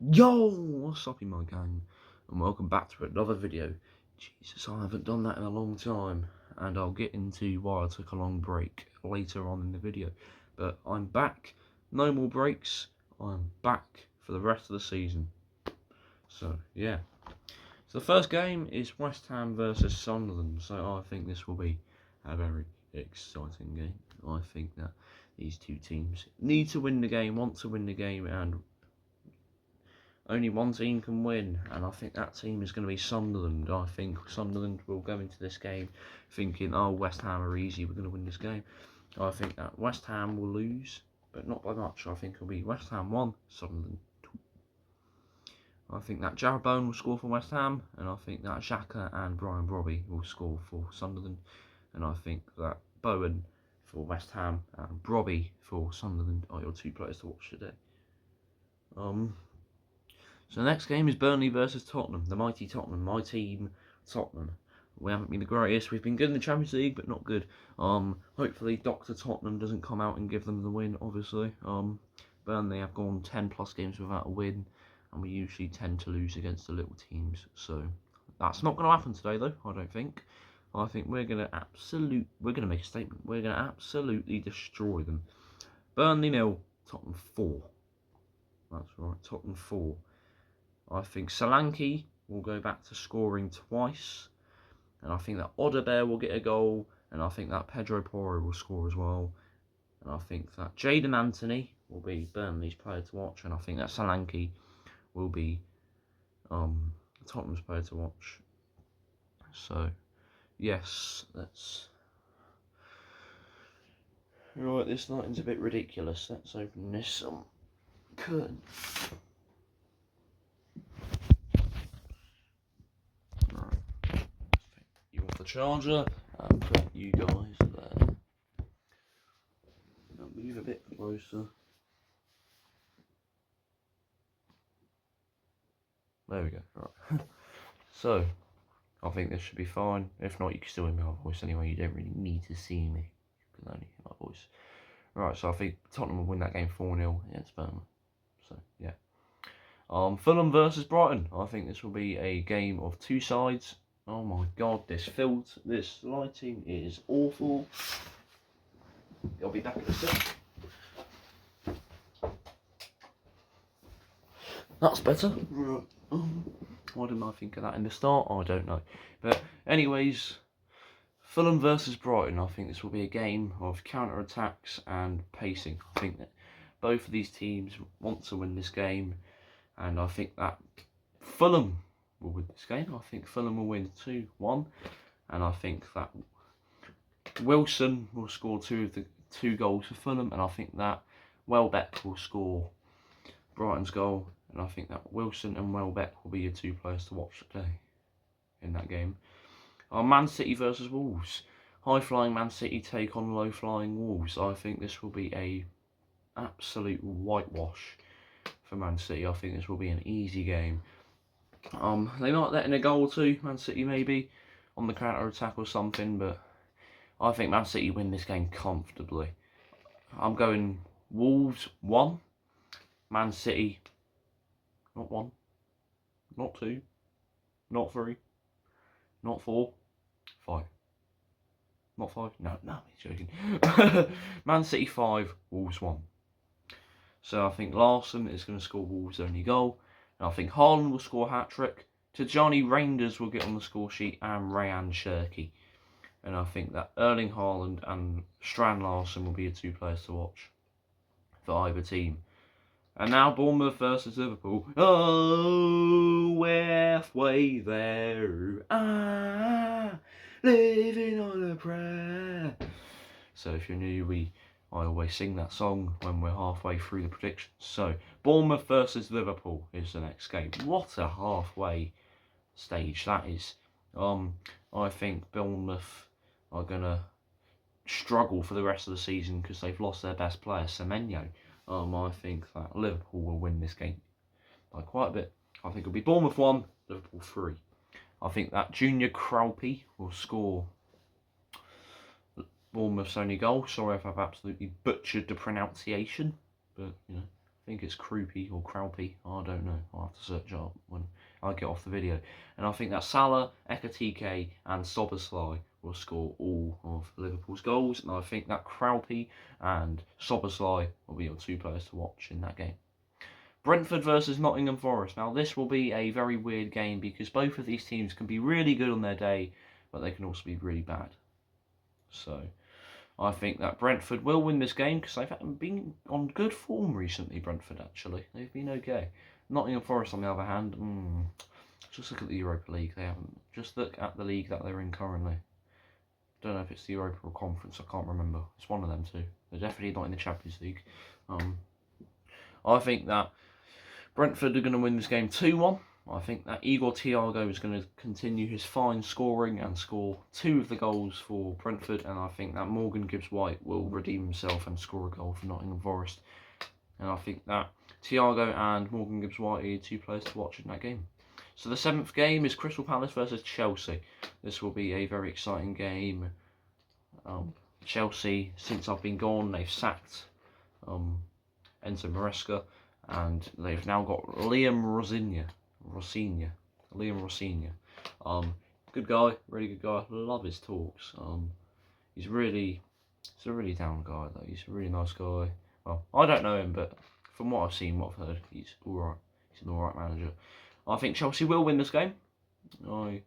Yo, what's up in my gang, and welcome back to another video. Jesus, I haven't done that in a long time, and I'll get into why I took a long break later on in the video. But I'm back, no more breaks, I'm back for the rest of the season. So yeah, so the first game is West Ham versus Sunderland, so I think this will be a very exciting game. I think that these two teams need to win the game, want to win the game, and only one team can win, and I think that team is going to be Sunderland. I think Sunderland will go into this game thinking, oh, West Ham are easy, we're going to win this game. I think that West Ham will lose, but not by much. I think it'll be West Ham 1, Sunderland 2. I think that Jarrod Bowen will score for West Ham, and I think that Xhaka and Brian Brobby will score for Sunderland, and I think that Bowen for West Ham and Brobby for Sunderland are your two players to watch today. So the next game is Burnley versus Tottenham, the mighty Tottenham, my team, Tottenham. We haven't been the greatest, we've been good in the Champions League, but not good. Hopefully Dr. Tottenham doesn't come out and give them the win, obviously. Burnley have gone 10 plus games without a win, and we usually tend to lose against the little teams. So that's not going to happen today, though, I don't think. I think we're going to make a statement. We're going to absolutely destroy them. Burnley 0, Tottenham 4. That's right, Tottenham 4. I think Solanke will go back to scoring twice, and I think that Odebear will get a goal, and I think that Pedro Porro will score as well, and I think that Jadon Anthony will be Burnley's player to watch, and I think that Solanke will be Tottenham's player to watch. So yes, let's. Right, this lighting's a bit ridiculous. Let's open this curtain. Charger and put you guys there. Now move a bit closer. There we go. Right. So I think this should be fine. If not, you can still hear my voice anyway. You don't really need to see me. You can only hear my voice. Right. So I think Tottenham will win that game 4-0 against Burnley. So yeah. Fulham versus Brighton. I think this will be a game of two sides. Oh my god, this lighting is awful. I'll be back in a sec. That's better. Right. Why didn't I think of that in the start? I don't know. But anyways, Fulham versus Brighton. I think this will be a game of counter-attacks and pacing. I think that both of these teams want to win this game, and I think that Fulham will win this game. I think Fulham will win 2-1, and I think that Wilson will score two goals for Fulham, and I think that Welbeck will score Brighton's goal, and I think that Wilson and Welbeck will be your two players to watch today in that game. Man City versus Wolves. High-flying Man City take on low-flying Wolves. I think this will be a absolute whitewash for Man City. I think this will be an easy game. They might let in a goal or two, Man City maybe, on the counter-attack or something, but I think Man City win this game comfortably. I'm going Wolves 1, Man City not 1, not 2, not 3, not 4, 5. Not 5? No, he's joking. Man City 5, Wolves 1. So I think Larson is going to score Wolves' only goal. And I think Haaland will score a hat-trick. Tijani Reinders will get on the score sheet, and Rayan Cherki. And I think that Erling Haaland and Strand Larsen will be the two players to watch for either team. And now Bournemouth versus Liverpool. Oh, we're halfway there. Living on a prayer. So if you're new, I always sing that song when we're halfway through the predictions. So, Bournemouth versus Liverpool is the next game. What a halfway stage that is. I think Bournemouth are going to struggle for the rest of the season because they've lost their best player, Semenyo. I think that Liverpool will win this game by quite a bit. I think it'll be Bournemouth 1, Liverpool 3. I think that Junior Kralpe will score Bournemouth's only goal. Sorry if I've absolutely butchered the pronunciation, but I think it's Croupy or Croupy. I don't know. I'll have to search it up when I get off the video. And I think that Salah, Ekatike, and Szoboszlai will score all of Liverpool's goals. And I think that Croupy and Szoboszlai will be your 2 players to watch in that game. Brentford versus Nottingham Forest. Now this will be a very weird game because both of these teams can be really good on their day, but they can also be really bad. So I think that Brentford will win this game because they've been on good form recently, Brentford actually. They've been okay. Nottingham Forest on the other hand, just look at the Europa League. They haven't. Just look at the league that they're in currently. Don't know if it's the Europa or Conference, I can't remember. It's one of them two. They're definitely not in the Champions League. I think that Brentford are going to win this game 2-1. I think that Igor Thiago is going to continue his fine scoring and score 2 of the goals for Brentford. And I think that Morgan Gibbs-White will redeem himself and score a goal for Nottingham Forest. And I think that Thiago and Morgan Gibbs-White are 2 players to watch in that game. So the 7th game is Crystal Palace versus Chelsea. This will be a very exciting game. Chelsea, since I've been gone, they've sacked Enzo Maresca. And they've now got Liam Rossigna. Good guy, really good guy. Love his talks. He's a really down guy though. He's a really nice guy. Well, I don't know him, but from what I've seen, what I've heard, he's alright. He's an alright manager. I think Chelsea will win this game. I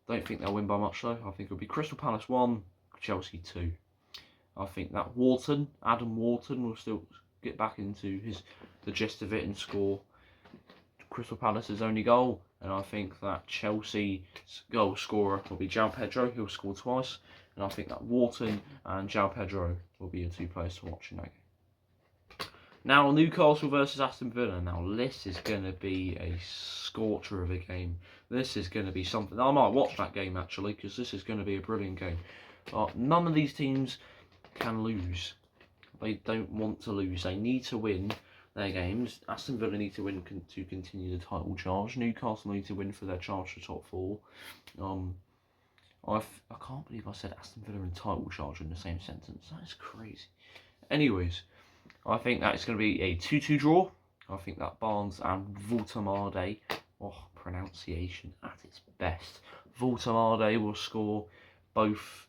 don't think they'll win by much though. I think it'll be Crystal Palace 1, Chelsea 2. I think that Adam Wharton will still get back into the gist of it and score Crystal Palace's only goal. And I think that Chelsea's goal scorer will be João Pedro, who'll score twice. And I think that Wharton and João Pedro will be your 2 players to watch in that game. Now Newcastle versus Aston Villa. Now this is going to be a scorcher of a game. This is going to be something. I might watch that game actually because this is going to be a brilliant game. None of these teams can lose. They don't want to lose. They need to win their games. Aston Villa need to win to continue the title charge. Newcastle need to win for their charge to top 4. I can't believe I said Aston Villa and title charge in the same sentence. That is crazy. Anyways, I think that it's going to be a 2-2 draw. I think that Barnes and Voltemade, pronunciation at its best. Voltemade will score both.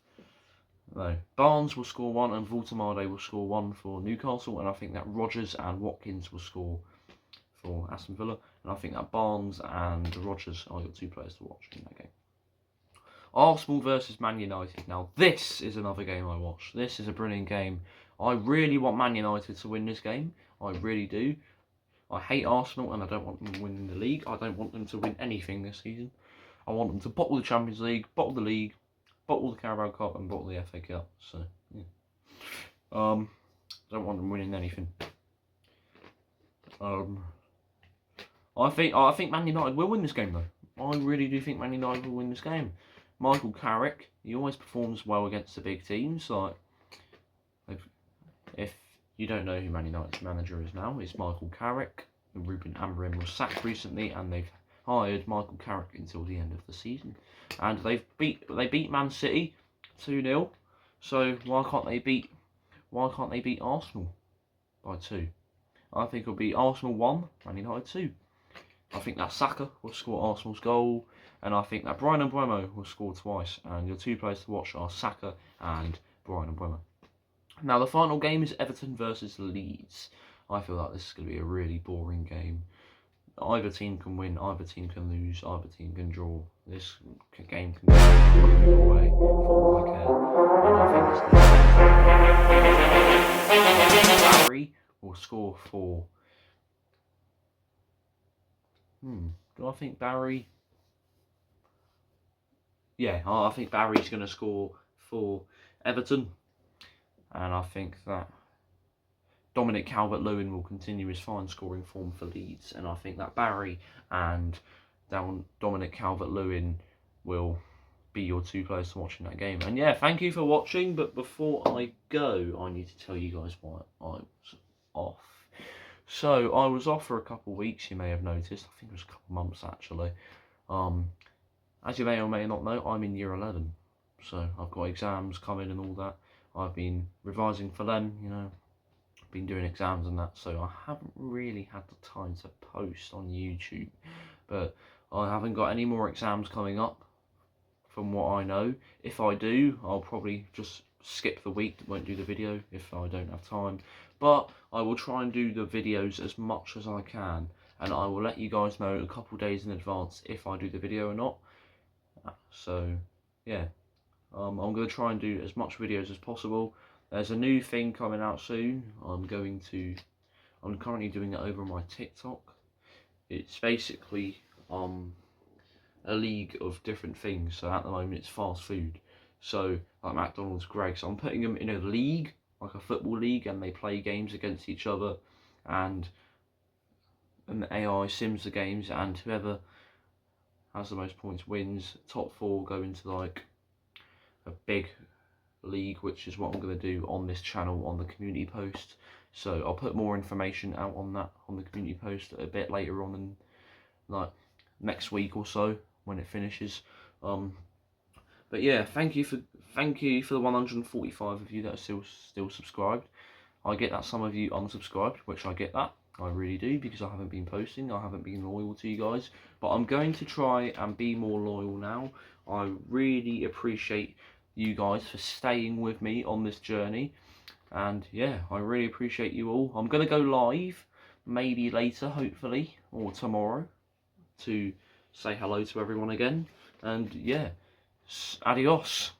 No, Barnes will score 1 and Voltemade will score 1 for Newcastle, and I think that Rodgers and Watkins will score for Aston Villa, and I think that Barnes and Rodgers are your 2 players to watch in that game. Arsenal versus Man United. Now this is another game I watch. This is a brilliant game. I really want Man United to win this game. I really do. I hate Arsenal and I don't want them to win the league. I don't want them to win anything this season. I want them to bottle the Champions League, bottle the league, bottle the Carabao Cup and bottle the FA Cup. So, yeah. Don't want them winning anything. I think Man United will win this game though. I really do think Man United will win this game. Michael Carrick, he always performs well against the big teams. Like, if you don't know who Man United's manager is now, it's Michael Carrick. Ruben Amorim was sacked recently, and they've hired Michael Carrick until the end of the season. And they beat Man City 2-0. So why can't they beat Arsenal by 2? I think it'll be Arsenal 1, Man United 2. I think that Saka will score Arsenal's goal, and I think that Bryan Mbeumo will score twice. And your 2 players to watch are Saka and Bryan Mbeumo. Now the final game is Everton versus Leeds. I feel like this is going to be a really boring game. Either team can win, either team can lose, either team can draw. This game can go either way for all I care. And I think Barry will score for. Do I think Barry? Yeah, I think Barry's going to score for Everton. And I think that Dominic Calvert-Lewin will continue his fine scoring form for Leeds. And I think that Barry and Dominic Calvert-Lewin will be your 2 players to watch in that game. And yeah, thank you for watching. But before I go, I need to tell you guys why I was off. So I was off for a couple of weeks, you may have noticed. I think it was a couple of months actually. As you may or may not know, I'm in year 11. So I've got exams coming and all that. I've been revising for them, you know, been doing exams and that, so I haven't really had the time to post on YouTube. But I haven't got any more exams coming up from what I know. If I do, I'll probably just skip the week, won't do the video if I don't have time. But I will try and do the videos as much as I can, and I will let you guys know a couple days in advance if I do the video or not. So yeah, I'm going to try and do as much videos as possible. There's a new thing coming out soon. I'm currently doing it over on my TikTok. It's basically a league of different things. So at the moment it's fast food. So like McDonald's, Greggs. I'm putting them in a league, like a football league, and they play games against each other, and the AI sims the games, and whoever has the most points wins. Top 4 go into like a big league, which is what I'm going to do on this channel on the community post. So I'll put more information out on that on the community post a bit later on, in like next week or so when it finishes. But yeah, thank you for the 145 of you that are still subscribed. I get that some of you unsubscribed, which I get that. I really do, because I haven't been posting, I haven't been loyal to you guys. But I'm going to try and be more loyal now. I really appreciate you guys for staying with me on this journey. And yeah, I really appreciate you all. I'm going to go live, maybe later, hopefully, or tomorrow, to say hello to everyone again. And yeah, adios.